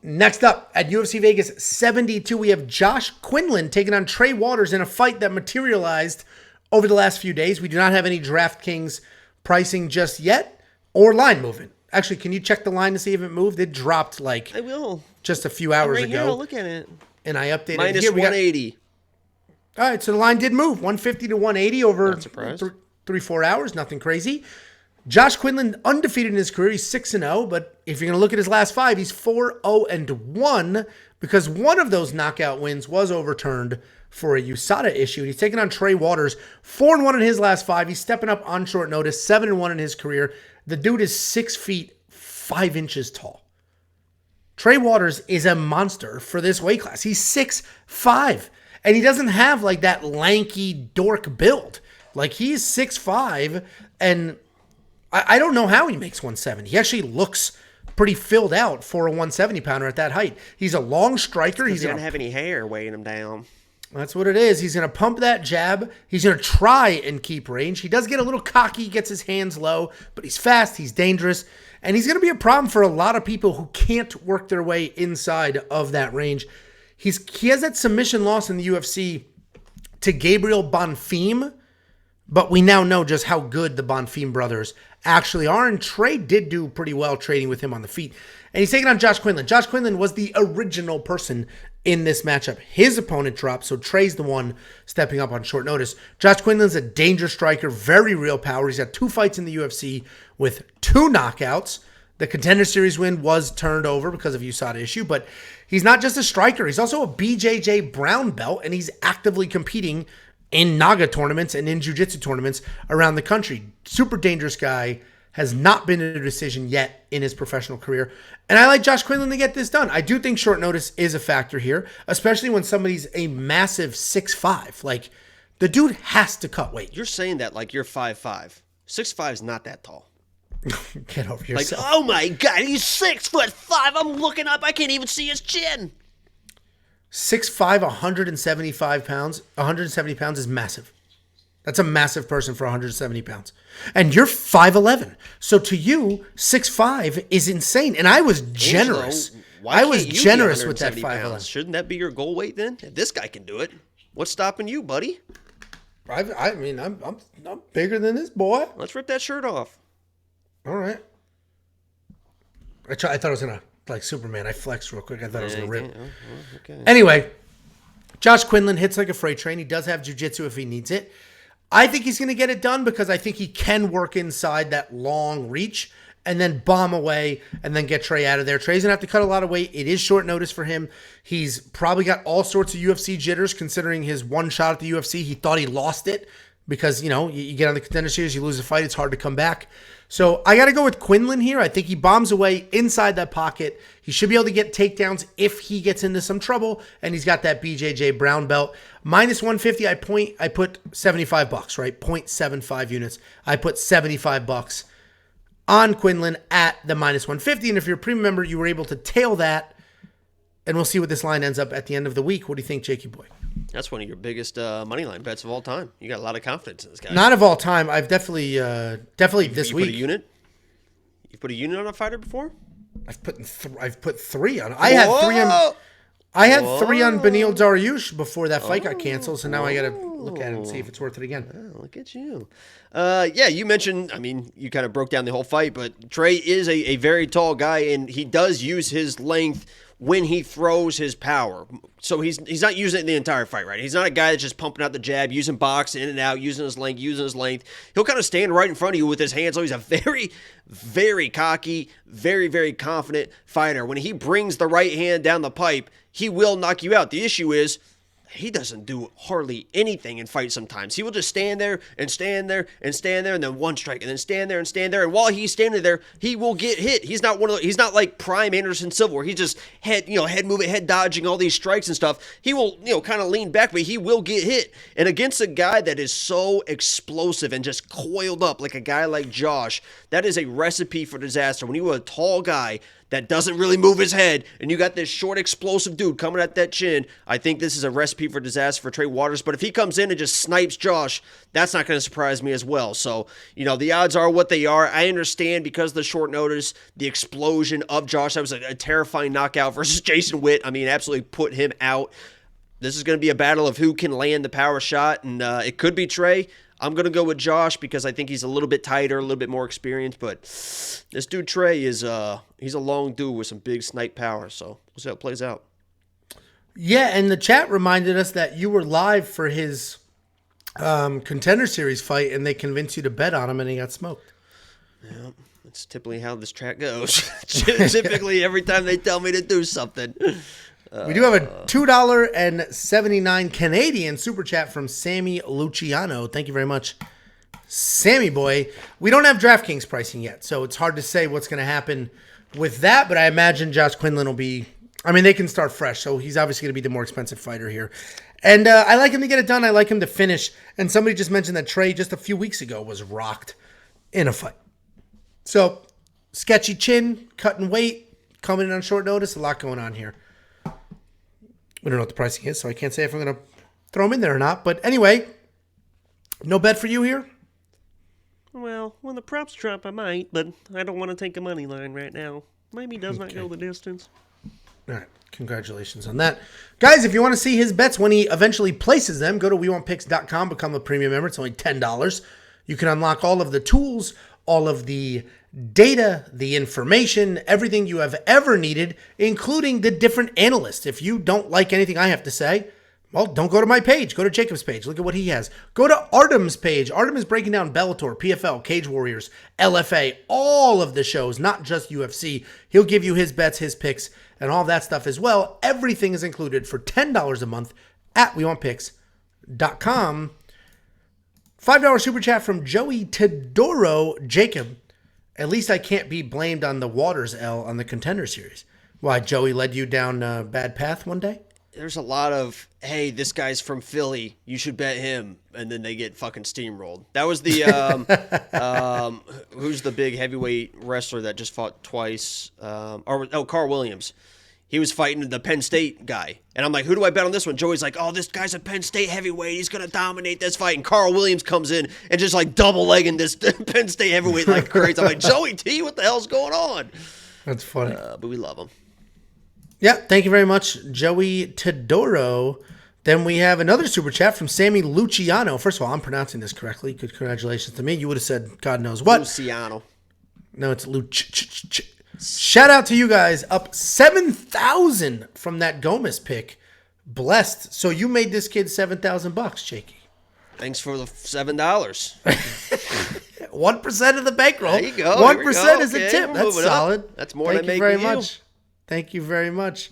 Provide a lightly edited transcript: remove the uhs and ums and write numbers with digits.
Next up, at UFC Vegas 72, we have Josh Quinlan taking on Trey Waters in a fight that materialized over the last few days. We do not have any DraftKings pricing just yet or line movement. Actually, can you check the line to see if it moved? It dropped like I will. Just a few hours ago. Here, I'll look at it. And I updated it. Minus 180. All right, so the line did move. 150 to 180 over 3-4 hours. Nothing crazy. Josh Quinlan undefeated in his career. He's 6-0, but if you're going to look at his last 5, he's 4-0-1 because one of those knockout wins was overturned for a USADA issue. He's taking on Trey Waters, 4-1 in his last 5. He's stepping up on short notice, 7-1 in his career. The dude is 6 feet 5 inches tall. Trey Waters is a monster for this weight class. He's 6'5", and he doesn't have like that lanky dork build. Like he's 6'5", and I don't know how he makes 170. He actually looks pretty filled out for a 170-pounder at that height. He's a long striker. He doesn't have any hair weighing him down. That's what it is. He's going to pump that jab. He's going to try and keep range. He does get a little cocky, gets his hands low, but he's fast, he's dangerous, and he's going to be a problem for a lot of people who can't work their way inside of that range. He has that submission loss in the UFC to Gabriel Bonfim, but we now know just how good the Bonfim brothers actually are, and Trey did do pretty well trading with him on the feet. And he's taking on Josh Quinlan. Josh Quinlan was the original person in this matchup. His opponent dropped, so Trey's the one stepping up on short notice. Josh Quinlan's a danger striker, very real power. He's had 2 fights in the UFC with 2 knockouts. The Contender Series win was turned over because of USADA issue, but he's not just a striker. He's also a BJJ brown belt, and he's actively competing in Naga tournaments and in jiu-jitsu tournaments around the country. Super dangerous guy. Has not been in a decision yet in his professional career. And I like Josh Quinlan to get this done. I do think short notice is a factor here, especially when somebody's a massive 6'5". Like, the dude has to cut weight. You're saying that like you're 5'5". 6'5" is not that tall. Get over yourself. Like, oh my God, he's 6'5". I'm looking up. I can't even see his chin. 6'5", 175 pounds. 170 pounds is massive. That's a massive person for 170 pounds. And you're 5'11". So to you, 6'5" is insane. And I was generous. I was generous with that 5'11". Shouldn't that be your goal weight then? If this guy can do it, what's stopping you, buddy? I mean, I'm bigger than this boy. Let's rip that shirt off. All right. I thought I was going to, like Superman, I flexed real quick. I thought I was going to rip. Okay. Anyway, Josh Quinlan hits like a freight train. He does have jiu-jitsu if he needs it. I think he's going to get it done because I think he can work inside that long reach and then bomb away and then get Trey out of there. Trey's going to have to cut a lot of weight. It is short notice for him. He's probably got all sorts of UFC jitters considering his one shot at the UFC. He thought he lost it because, you know, you get on the Contender Series, you lose a fight, it's hard to come back. So I got to go with Quinlan here. I think he bombs away inside that pocket. He should be able to get takedowns if he gets into some trouble, and he's got that BJJ brown belt. Minus 150, I put $75, right? 0.75 units. I put $75 on Quinlan at the minus 150, and if you're a premium member, you were able to tail that, and we'll see what this line ends up at the end of the week. What do you think, Jakey boy? That's one of your biggest money line bets of all time. You got a lot of confidence in this guy. Not of all time. I've definitely this week. You put a unit? You put a unit on a fighter before? I've put 3 on. I had 3 on. I had 3 on Beneil Dariush before that fight got canceled, so now I got to look at it and see if it's worth it again. Oh, look at you. Yeah, you mentioned, I mean, you kind of broke down the whole fight, but Trey is a very tall guy, and he does use his length when he throws his power. So he's not using it in the entire fight, right? He's not a guy that's just pumping out the jab, using box in and out, using his length. He'll kind of stand right in front of you with his hands. So he's a very, very cocky, very, very confident fighter. When he brings the right hand down the pipe, he will knock you out. The issue is he doesn't do hardly anything in fights sometimes. He will just stand there and stand there and stand there and then one strike and then stand there and stand there. And while he's standing there, he will get hit. He's not he's not like prime Anderson Silva where he's just head moving, head dodging all these strikes and stuff. He will, kind of lean back, but he will get hit. And against a guy that is so explosive and just coiled up like a guy like Josh, that is a recipe for disaster. When you are a tall guy that doesn't really move his head, and you got this short, explosive dude coming at that chin, I think this is a recipe for disaster for Trey Waters. But if he comes in and just snipes Josh, that's not going to surprise me as well. So, the odds are what they are. I understand because of the short notice, the explosion of Josh. That was a terrifying knockout versus Jason Witt. I mean, absolutely put him out. This is going to be a battle of who can land the power shot, and it could be Trey. I'm going to go with Josh because I think he's a little bit tighter, a little bit more experienced, but this dude Trey he's a long dude with some big snipe power, so we'll see how it plays out. Yeah, and the chat reminded us that you were live for his Contender Series fight, and they convinced you to bet on him, and he got smoked. Yeah, that's typically how this chat goes. Typically, every time they tell me to do something. We do have a $2.79 Canadian super chat from Sammy Luciano. Thank you very much, Sammy boy. We don't have DraftKings pricing yet, so it's hard to say what's going to happen with that, but I imagine Josh Quinlan will be, they can start fresh, so he's obviously going to be the more expensive fighter here. And I like him to get it done. I like him to finish. And somebody just mentioned that Trey just a few weeks ago was rocked in a fight. So, sketchy chin, cutting weight, coming in on short notice, a lot going on here. We don't know what the pricing is, so I can't say if I'm going to throw him in there or not. But anyway, no bet for you here? Well, when the props drop, I might, but I don't want to take a money line right now. Maybe does not go the distance. All right. Congratulations on that. Guys, if you want to see his bets when he eventually places them, go to WeWantPicks.com, become a premium member. It's only $10. You can unlock all of the tools, all of the data, the information, everything you have ever needed, including the different analysts. If you don't like anything I have to say, well, don't go to my page. Go to Jacob's page. Look at what he has. Go to Artem's page. Artem is breaking down Bellator, PFL, Cage Warriors, LFA, all of the shows, not just UFC. He'll give you his bets, his picks, and all that stuff as well. Everything is included for $10 a month at WeWantPicks.com. $5 super chat from Joey Tedoro. Jacob, at least I can't be blamed on the Waters L on the Contender Series. Why, Joey led you down a bad path one day? There's a lot of, hey, this guy's from Philly, you should bet him, and then they get fucking steamrolled. That was the, who's the big heavyweight wrestler that just fought twice? Carl Williams. He was fighting the Penn State guy. And I'm like, who do I bet on this one? Joey's like, oh, this guy's a Penn State heavyweight. He's going to dominate this fight. And Carl Williams comes in and just like double-legging this Penn State heavyweight like crazy. I'm like, Joey T, what the hell's going on? That's funny. But we love him. Yeah, thank you very much, Joey Tedoro. Then we have another super chat from Sammy Luciano. First of all, I'm pronouncing this correctly. Good congratulations to me. You would have said God knows what. Luciano. No, it's Luch. Shout out to you guys. Up 7,000 from that Gomez pick. Blessed. So you made this kid $7,000, Jakey. Thanks for the $7. 1% of the bankroll. There you go. 1% is a tip. That's solid. That's more than I make very with you. much. Thank you very much.